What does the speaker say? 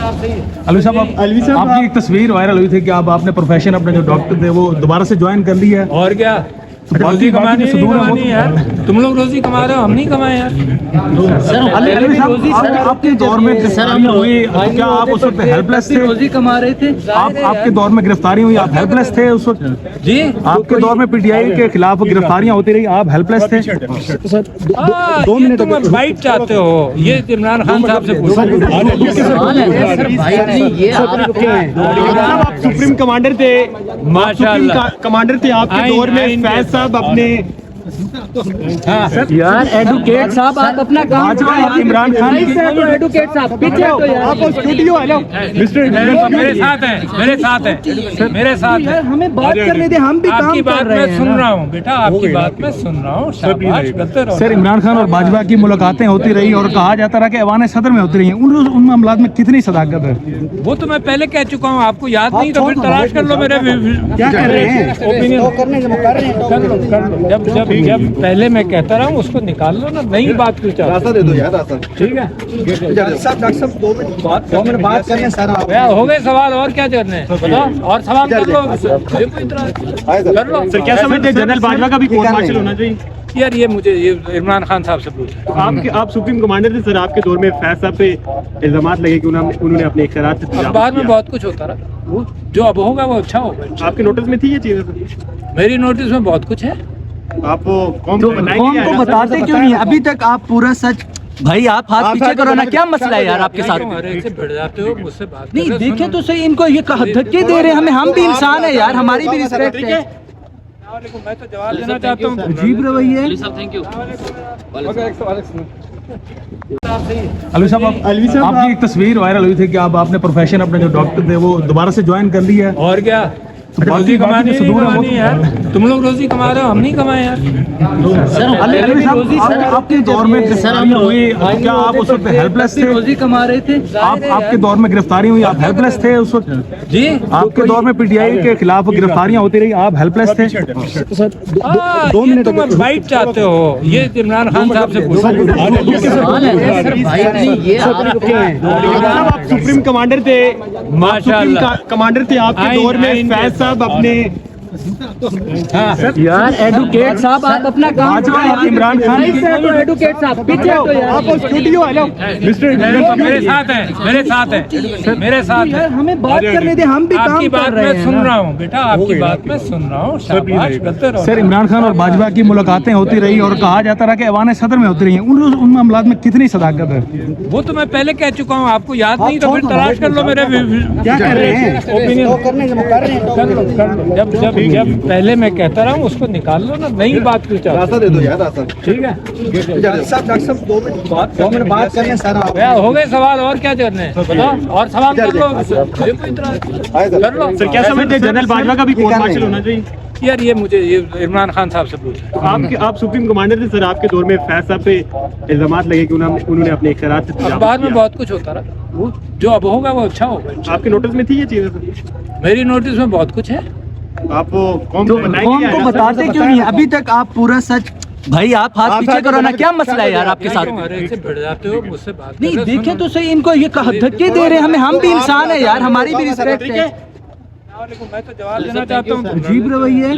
अलवी साहब, आपकी एक तस्वीर वायरल हुई थी कि आप आपने प्रोफेशन अपने जो डॉक्टर थे वो दोबारा से ज्वाइन कर लिया है। और क्या रोजी कमानी है यार। तुम लोग रोजी कमा रहे हो, हम नहीं कमाए यार। आपके दौर में गिरफ्तारी हुई, क्या आप उस वक्त हेल्पलेस थे? रोजी कमा रहे थे आपके दौर में गिरफ्तारी हुई, आप हेल्पलेस थे उस वक्त? जी, आपके दौर में पीटीआई के खिलाफ गिरफ्तारियां होती रही, आप हेल्पलेस थे? 2 मिनट तुम बाइट चाहते हो, ये इमरान खान साहब से पूछो। आप सुप्रीम कमांडर थे, माशाल्लाह कमांडर थे आपके दौर में। फैज साहब अपने यार एडवोकेट साहब आप अपना काम करें। इमरान खान एडवोकेट साहब पीछे हटो यार। आप स्टूडियो हेलो मेरे साथ है, मेरे साथ है, मेरे साथ है। हमें बात करने दे, हम भी काम आपकी कर बात रहे मैं हैं सुन रहा हूँ बेटा, आपकी बात मैं सुन रहा हूँ। शाबाश, करते रहो। सर, इमरान खान और बाजवा की मुलाकातें होती रही और कहा जाता रहा कि ऐवान सदर में होती रही हैं, उन मामलात में कितनी सदाकत है? वो तो मैं पहले कह चुका हूँ, आपको याद नहीं तो फिर तलाश कर लो मेरे क्या कर रहे हैं? ओपिनियन। जब पहले मैं कहता रहा हूँ उसको निकाल लो ना, नई बात क्यों चाहते रास्ता दे दो यार, रास्ता। ठीक है, डॉक्टर साहब 2 मिनट बात करने सर। हो गए सवाल, और क्या करने हैं बताओ, और सवाल कर लो। मुझे कोई इतराज कर लो। सर क्या समझते हैं जनरल बाजवा का भी कोर्ट मार्शल होना चाहिए? यार ये मुझे इमरान खान साहब से पूछो। आप सुप्रीम कमांडर थे सर, आपके दौर में फैज साहब पे इल्जामात लगे कि उन्होंने अपने इख्तियारात से अखबार में बहुत कुछ होता रहा, वो जो अब होगा वो अच्छा होगा। आपके नोटिस में थी ये चीजें? मेरी नोटिस में बहुत कुछ है। आप कौन कौन को बताते क्यों नहीं अभी तक? आप पूरा सच भाई, आप हाथ पीछे करो ना, क्या मसला है यार आपके साथ? से भिड़ जाते हो मुझसे बात नहीं देखे तो सही, इनको ये धक्के दे रहे हैं हमें। हम भी इंसान है यार, हमारी भी रिस्पेक्ट है। मैं तो जवाब देना चाहता हूँ। अजीब रवैया है। अलवी साहब, आपकी एक तस्वीर वायरल हुई थी कि आप आपने प्रोफेशन अपने जो डॉक्टर थे वो दोबारा से ज्वाइन कर लिया है। और क्या रोजी कमानी है यार। तुम लोग रोजी कमा रहे हो, हम नहीं कमाए यार। आपके दौर में गिरफ्तारी हुई, क्या आप उस वक्त हेल्पलेस थे? रोजी कमा रहे थे आपके दौर में गिरफ्तारी हुई, आप हेल्पलेस थे उस वक्त? जी, आपके दौर में पीटीआई के खिलाफ गिरफ्तारियां होती रही, आप हेल्पलेस थे? 2 मिनट तुम बाइट चाहते हो, ये इमरान खान साहब से पूछो। आप सुप्रीम कमांडर थे, माशाल्लाह कमांडर थे आपके दौर में। फैज साहब अपने यार एडवोकेट साहब आप अपना काम करें। इमरान खान एडवोकेट साहब पीछे हटो यार। आप स्टूडियो हेलो मेरे साथ है, मेरे साथ है, मेरे साथ है। हमें बात करने दे, हम भी काम आपकी कर बात रहे मैं हैं। सुन रहा हूँ बेटा, आपकी बात मैं सुन रहा हूँ। शाबाश, करते रहो। सर, इमरान खान और बाजवा की मुलाकातें होती रही और कहा जाता रहा कि ऐवान सदर में होती रही हैं, उन मामलात में कितनी सदाकत है? वो तो मैं पहले कह चुका हूँ, आपको याद नहीं तो फिर तलाश कर लो मेरे क्या कर रहे हैं? ओपिनियन। जब पहले मैं कहता रहा हूँ उसको निकाल लो ना, नई बात क्यों चाहते रास्ता दे दो यार, रास्ता। ठीक है, डॉक्टर साहब 2 मिनट बात करने सर। हो गए सवाल, और क्या करने हैं बताओ, और सवाल कर लो। मुझे कोई इतराज कर लो। सर क्या समझते हैं जनरल बाजवा का भी कोर्ट मार्शल होना चाहिए? यार ये मुझे इमरान खान साहब से पूछो। आप सुप्रीम कमांडर थे सर, आपके दौर में फैज साहब पे इल्जामात लगे कि उन्होंने अपने इख्तियारात से अखबार में बहुत कुछ होता रहा, वो जो अब होगा वो अच्छा होगा। आपके नोटिस में थी ये चीजें? मेरी नोटिस में बहुत कुछ है। आप कौन कौन को बताते क्यों नहीं अभी तक? आप पूरा सच भाई, आप हाथ पीछे करो ना, क्या मसला है यार आपके साथ? से भिड़ जाते हो मुझसे बात नहीं देखे तो सही, इनको ये धक्के दे रहे हैं हमें। हम भी इंसान है यार, हमारी भी रिस्पेक्ट है। मैं तो जवाब देना चाहता हूँ। अजीब रवैया है।